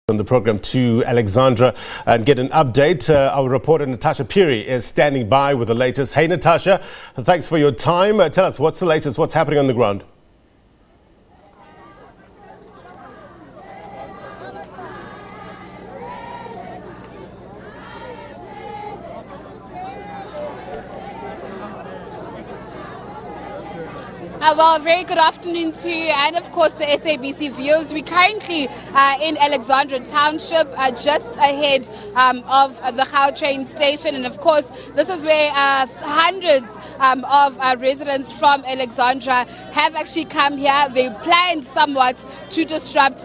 On the program to Alexandra and get an update. Our reporter Natasha Piri is standing by with the latest. Hey Natasha, thanks for your time. Tell us what's the latest, what's happening on the ground? Well, very good afternoon to you and, of course, the SABC viewers. We're currently in Alexandra Township, just ahead of the Gautrain station. And, of course, this is where hundreds of residents from Alexandra have actually come here. They planned somewhat to disrupt,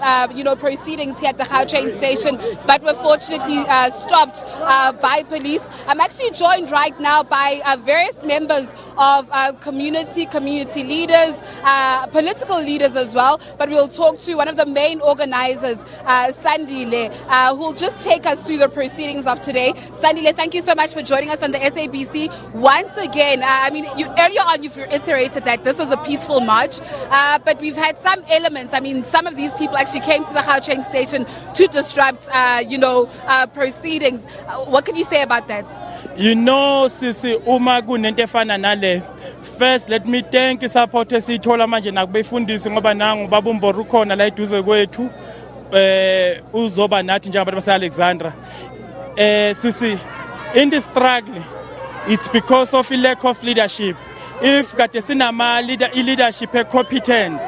proceedings here at the Gautrain station, but were fortunately stopped by police. I'm actually joined right now by various members of community leaders, political leaders as well. But we'll talk to one of the main organizers, Sandile, who will just take us through the proceedings of today. Sandile, thank you so much for joining us on the SABC. Once again, earlier on you've reiterated that this was a peaceful march, but we've had some elements. Some of these people actually came to the Gautrain station to disrupt, proceedings. What can you say about that? Sisi, uma kunento efana nale. First, let me thank isupporter sithola manje nakubefundisi ngoba nangu babumbora ukhona la eduze kwethu. Uzoba nathi njengabantu base Alexandra. Sisi, in the struggle, it's because of a lack of leadership. If kade sinama leadership competent,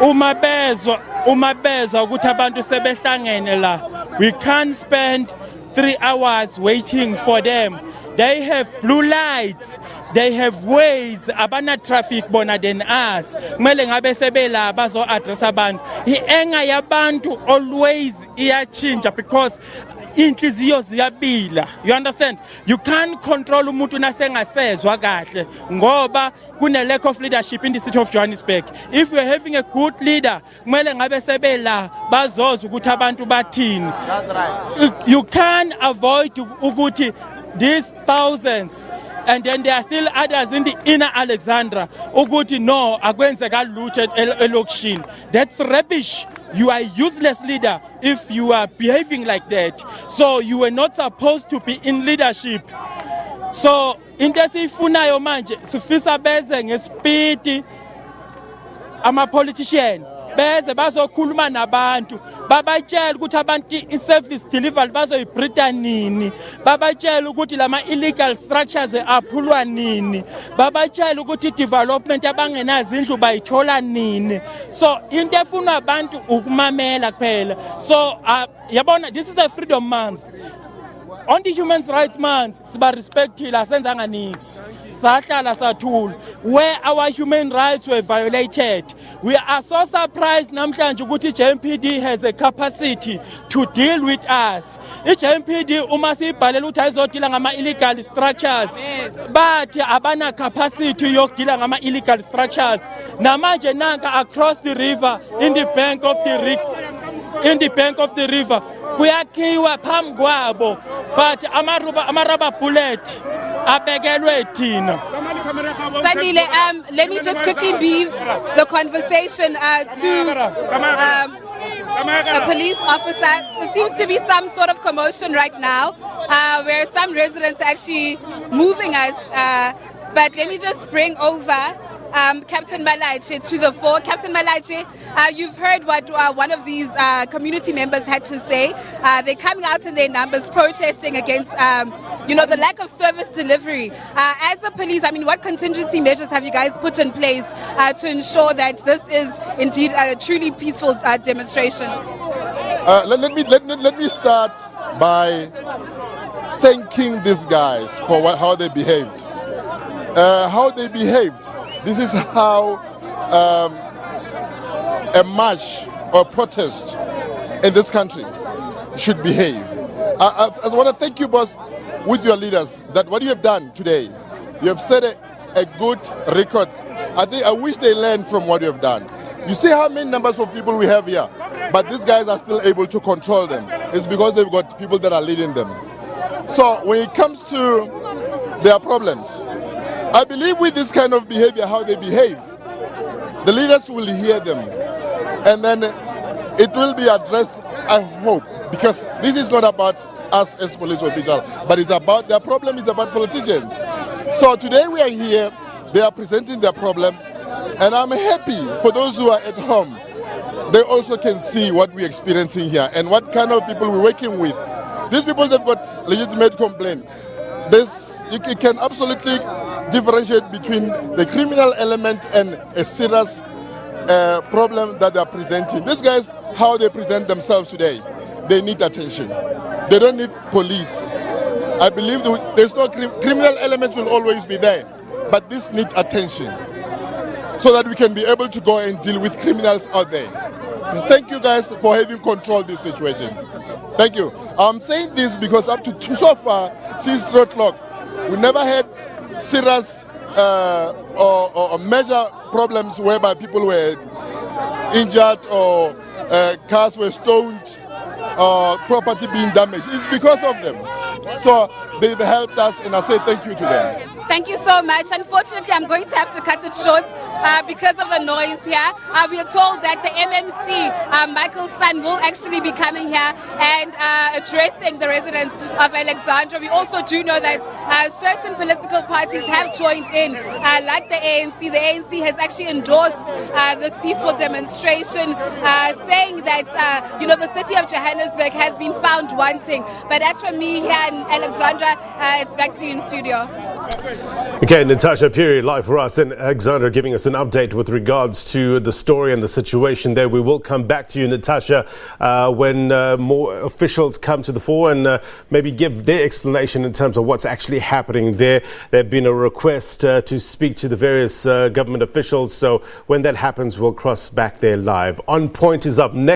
uma bezwa ukuthi abantu sebehlangene la, we can't spend 3 hours waiting for them. They have blue lights, they have ways, abana traffic bona than us. Kumele ngabe sebela bazo address abantu. Ienga yabantu always iyachinja because inhliziyo ziyabila. You understand? You can't control umuntu nasengasezwa kahle ngoba kune lack of leadership in the city of Johannesburg. If we're having a good leader, kumele ngabe sebela bazozwa ukuthi abantu bathini. That's right. You can't avoid ukuthi these thousands, and then there are still others in the inner Alexandra. Ukuthi no, akwenzeka lutho elokishini. That's rubbish. You are a useless leader if you are behaving like that. So you were not supposed to be in leadership. So into esifunayo manje sifisa beze ngespeed ama-politician beze bazokhuluma nabantu babatshela ukuthi abantu i-service delivery bazoyibhrida nini, babatshela ukuthi lama illegal structures aphulwa nini, babatshela ukuthi development abangenazo indlu bayithola nini. So into efuna abantu ukumamela kuphela. So yabona, this is a freedom month. On the Human Rights Month, siba respectile asenzanga nix. Sahlala sathula. Where our human rights were violated. We are so surprised namhlanje ukuthi JMPD has a capacity to deal with us. JMPD uma sibhalela ukuthi ayizodila ngama illegal structures. But abana capacity yokudila ngama illegal structures. Namanje nanka across the river in the bank of the river kuyakhiwa phambi kwabo, but amarubber bullet abekelwe thina. Sandile, let me just quickly leave the conversation to a police officer. There seems to be some sort of commotion right now, where some residents are actually moving us. But let me just bring over Captain Malachi to the fore. Captain Malachi, you've heard what one of these community members had to say. They're coming out in their numbers protesting against, the lack of service delivery. As the police, what contingency measures have you guys put in place to ensure that this is indeed a truly peaceful demonstration? Let me start by thanking these guys for how they behaved. This is how a march or protest in this country should behave. I want to thank you, boss, with your leaders, that what you have done today, you have set a good record. I wish they learned from what you have done. You see how many numbers of people we have here, but these guys are still able to control them. It's because they've got people that are leading them. So when it comes to their problems, I believe with this kind of behavior, how they behave, the leaders will hear them, and then it will be addressed I hope, because this is not about us as police officials, but it's about, their problem is about politicians. So today we are here, they are presenting their problem, and I'm happy for those who are at home. They also can see what we're experiencing here and what kind of people we're working with. These people, they've got legitimate complaint. You can absolutely differentiate between the criminal element and a serious problem that they're presenting. These guys, how they present themselves today, they need attention. They don't need police. I believe there's no criminal elements will always be there, but this needs attention so that we can be able to go and deal with criminals out there. Thank you guys for having controlled this situation. Thank you. I'm saying this because up to so far, since 3 o'clock, we never had serious or major problems whereby people were injured or cars were stoned or property being damaged. It's because of them. So they've helped us, and I say thank you to them. Thank you so much. Unfortunately, I'm going to have to cut it short because of the noise here. We are told that the MMC, Michael's son, will actually be coming here and addressing the residents of Alexandra. We also do know that certain political parties have joined in, like the ANC. The ANC has actually endorsed this peaceful demonstration, saying that the city of Johannesburg has been found wanting. But as for me here in Alexandra, it's back to you in studio. Okay, Natasha Piri, live for us in Alexandra, giving us an update with regards to the story and the situation there. We will come back to you, Natasha, when more officials come to the fore and maybe give their explanation in terms of what's actually happening there. There's been a request to speak to the various government officials, so when that happens, we'll cross back there live. On Point is up next.